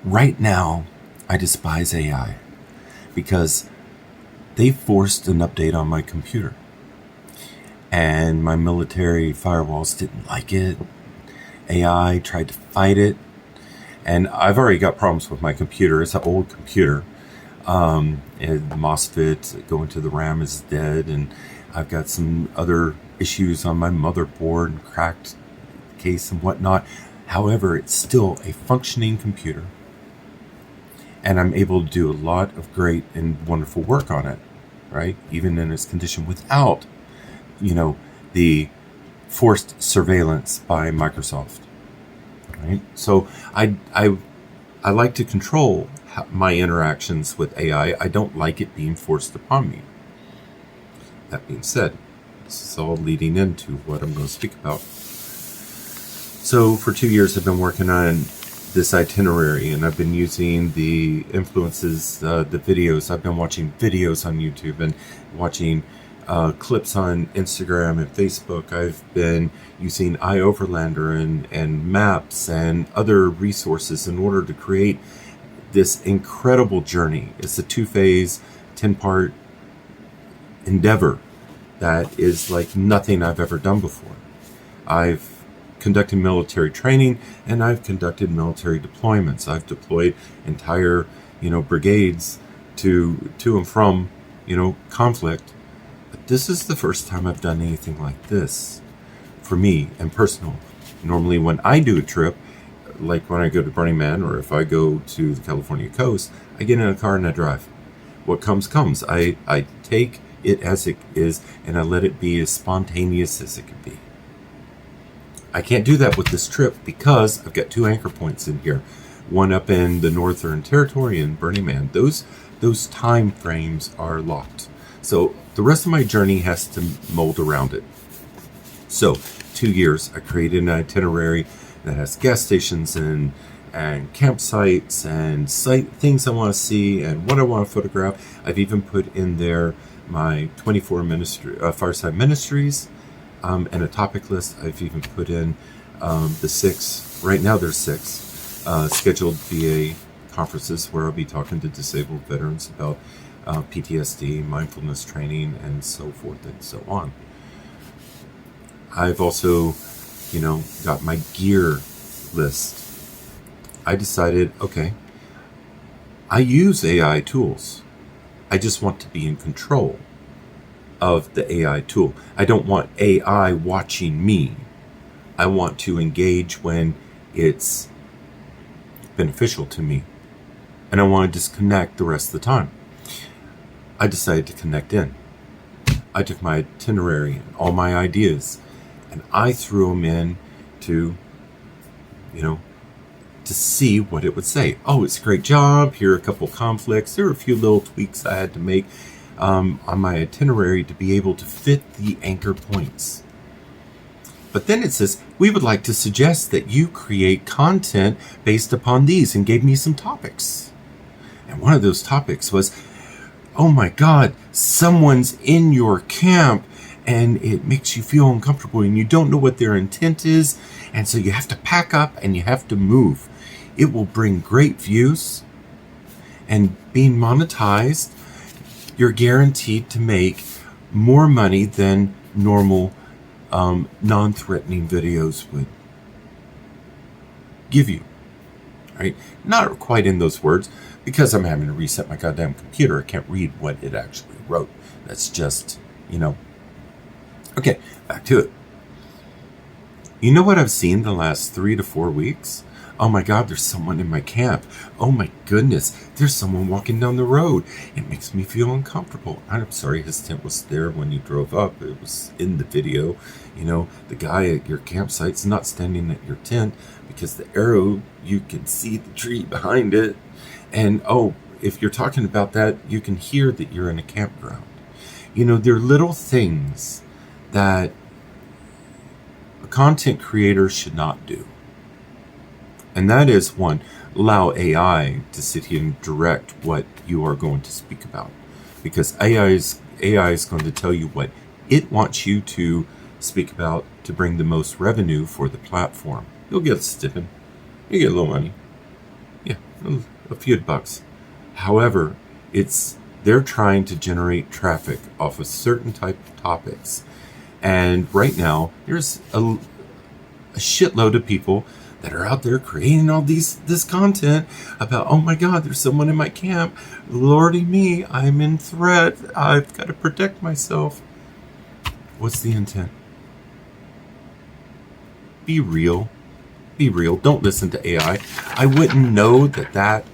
Right now, I despise AI because they forced an update on my computer. And my military firewalls didn't like it. AI tried to fight it. And I've already got problems with my computer. It's an old computer. And the MOSFET going to the RAM is dead. And I've got some other issues on my motherboard and cracked case and whatnot. However, it's still a functioning computer. And I'm able to do a lot of great and wonderful work on it, right? Even in its condition without, the forced surveillance by Microsoft, right? So I like to control my interactions with AI. I don't like it being forced upon me. That being said, this is all leading into what I'm going to speak about. So for 2 years, I've been working on this itinerary, and I've been using the influences, the videos. I've been watching videos on YouTube and watching clips on Instagram and Facebook. I've been using iOverlander and maps and other resources in order to create this incredible journey. It's a 2-phase, 10-part endeavor that is like nothing I've ever done before. I've conducted military training, and I've conducted military deployments. I've deployed entire, brigades to and from, conflict. But this is the first time I've done anything like this for me and personal. Normally when I do a trip, like when I go to Burning Man or if I go to the California coast, I get in a car and I drive. What comes. I take it as it is, and I let it be as spontaneous as it can be. I can't do that with this trip because I've got 2 anchor points in here. One up in the Northern Territory and Burning Man. Those time frames are locked. So the rest of my journey has to mold around it. So 2 years, I created an itinerary that has gas stations and campsites and things I want to see and what I want to photograph. I've even put in there my 24 Fireside Ministries. And a topic list. I've even put in the 6, right now there's 6, scheduled VA conferences where I'll be talking to disabled veterans about PTSD, mindfulness training, and so forth and so on. I've also, got my gear list. I decided, okay, I use AI tools. I just want to be in control of the AI tool. I don't want AI watching me. I want to engage when it's beneficial to me. And I want to disconnect the rest of the time. I decided to connect in. I took my itinerary and all my ideas and I threw them in to see what it would say. Oh, it's a great job. Here are a couple conflicts. There are a few little tweaks I had to make on my itinerary to be able to fit the anchor points. But then it says, we would like to suggest that you create content based upon these, and gave me some topics. And one of those topics was, oh my God, someone's in your camp and it makes you feel uncomfortable and you don't know what their intent is. And so you have to pack up and you have to move. It will bring great views, and being monetized, you're guaranteed to make more money than normal non-threatening videos would give you, right? Not quite in those words, because I'm having to reset my goddamn computer. I can't read what it actually wrote. That's just, Okay, back to it. You know what I've seen the last 3 to 4 weeks? Oh my God, there's someone in my camp. Oh my goodness, there's someone walking down the road. It makes me feel uncomfortable. I'm sorry, his tent was there when you drove up. It was in the video. The guy at your campsite's not standing at your tent because the arrow, you can see the tree behind it. And if you're talking about that, you can hear that you're in a campground. There are little things that a content creator should not do. And that is, one, allow AI to sit here and direct what you are going to speak about. Because AI is going to tell you what it wants you to speak about to bring the most revenue for the platform. You'll get a stipend. You get a little money. Yeah, a few bucks. However, they're trying to generate traffic off of certain type of topics. And right now, there's a shitload of people that are out there creating all this content about, oh my God, there's someone in my camp. Lordy me, I'm in threat. I've got to protect myself. What's the intent? Be real. Be real. Don't listen to AI. I wouldn't know that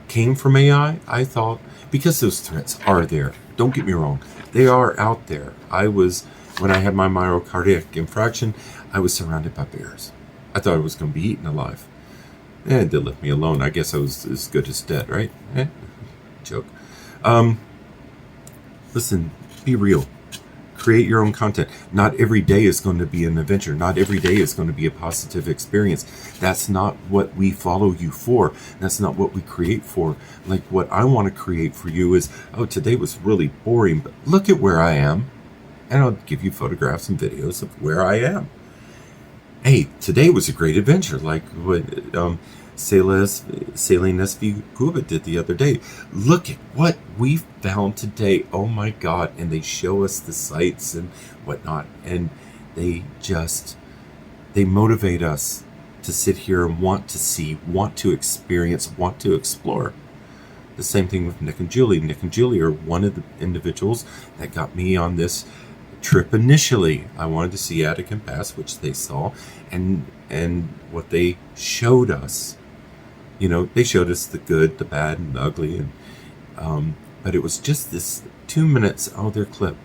came from AI. I thought, because those threats are there. Don't get me wrong. They are out there. When I had my myocardiac infraction, I was surrounded by bears. I thought I was going to be eaten alive. They left me alone. I guess I was as good as dead, right? Joke. Listen, be real. Create your own content. Not every day is going to be an adventure. Not every day is going to be a positive experience. That's not what we follow you for. That's not what we create for. Like, what I want to create for you is, oh, today was really boring, but look at where I am. And I'll give you photographs and videos of where I am. Hey, today was a great adventure, like what Sailing SV Cuba did the other day. Look at what we found today. Oh my God. And they show us the sights and whatnot. And they motivate us to sit here and want to see, want to experience, want to explore. The same thing with Nick and Julie. Nick and Julie are one of the individuals that got me on this trip initially. I wanted to see Atacama Pass, which they saw, and what they showed us. They showed us the good, the bad, and the ugly, and but it was just this 2 minutes out of their clip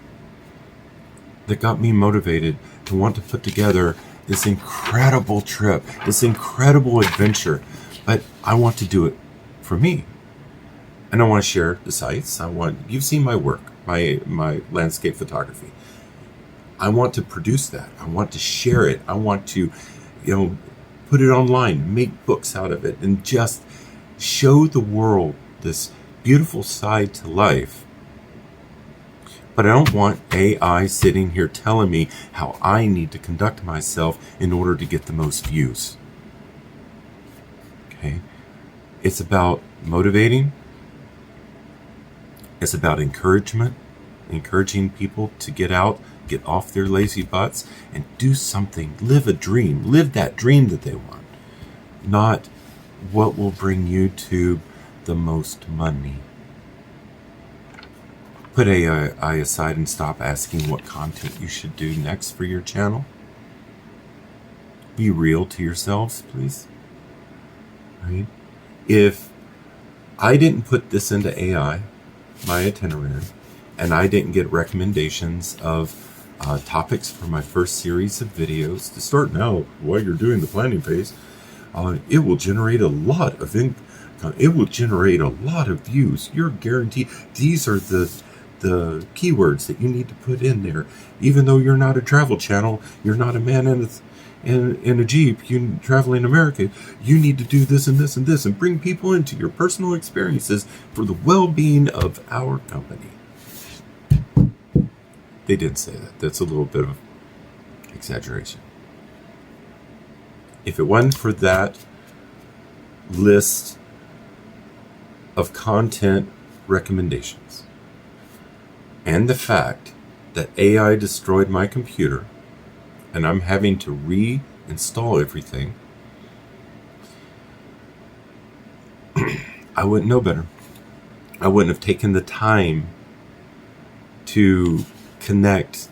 that got me motivated to want to put together this incredible trip, this incredible adventure. But I want to do it for me, and I want to share the sights. You've seen my work, my landscape photography. I want to produce that. I want to share it. I want to, put it online, make books out of it, and just show the world this beautiful side to life. But I don't want AI sitting here telling me how I need to conduct myself in order to get the most views. Okay? It's about motivating. It's about encouragement, encouraging people to get out, get off their lazy butts, and do something. Live a dream. Live that dream that they want. Not what will bring YouTube the most money. Put AI aside and stop asking what content you should do next for your channel. Be real to yourselves, please. Right? If I didn't put this into AI, my itinerary, and I didn't get recommendations of topics for my first series of videos to start now while you're doing the planning phase, it will generate a lot of it will generate a lot of views. You're guaranteed. These are the keywords that you need to put in there. Even though you're not a travel channel, you're not a man in a Jeep, you traveling America, you need to do this and this and this and bring people into your personal experiences for the well-being of our company. They didn't say that. That's a little bit of exaggeration. If it wasn't for that list of content recommendations and the fact that AI destroyed my computer and I'm having to reinstall everything, I wouldn't know better. I wouldn't have taken the time to connect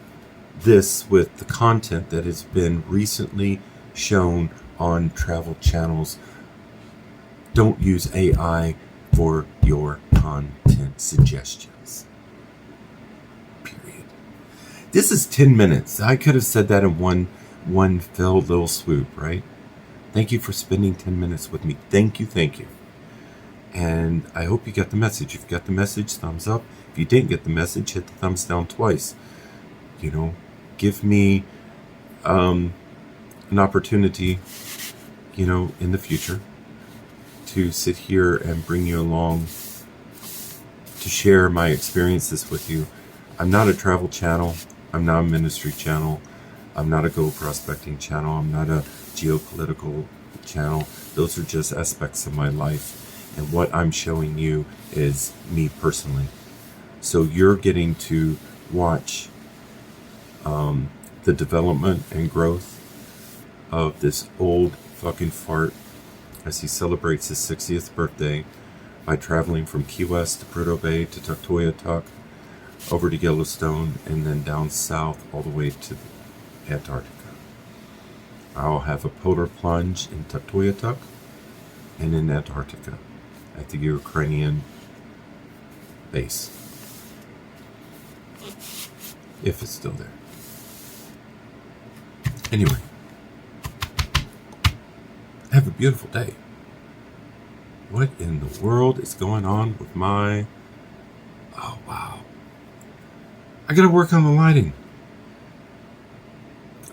this with the content that has been recently shown on travel channels. Don't use AI for your content suggestions. Period. This is 10 minutes. I could have said that in one fell little swoop, right? Thank you for spending 10 minutes with me. Thank you. And I hope you got the message. If you got the message, thumbs up. If you didn't get the message, hit the thumbs down twice. Give me an opportunity, in the future to sit here and bring you along to share my experiences with you. I'm not a travel channel. I'm not a ministry channel. I'm not a gold prospecting channel. I'm not a geopolitical channel. Those are just aspects of my life. And what I'm showing you is me personally. So you're getting to watch the development and growth of this old fucking fart as he celebrates his 60th birthday by traveling from Key West to Prudhoe Bay to Tuktoyaktuk, over to Yellowstone, and then down south all the way to Antarctica. I'll have a polar plunge in Tuktoyaktuk and in Antarctica at the Ukrainian base, if it's still there. Anyway, have a beautiful day. What in the world is going on with my... Oh, wow. I gotta work on the lighting.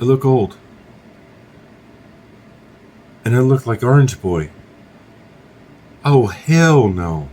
I look old. And I look like Orange Boy. Oh, hell no.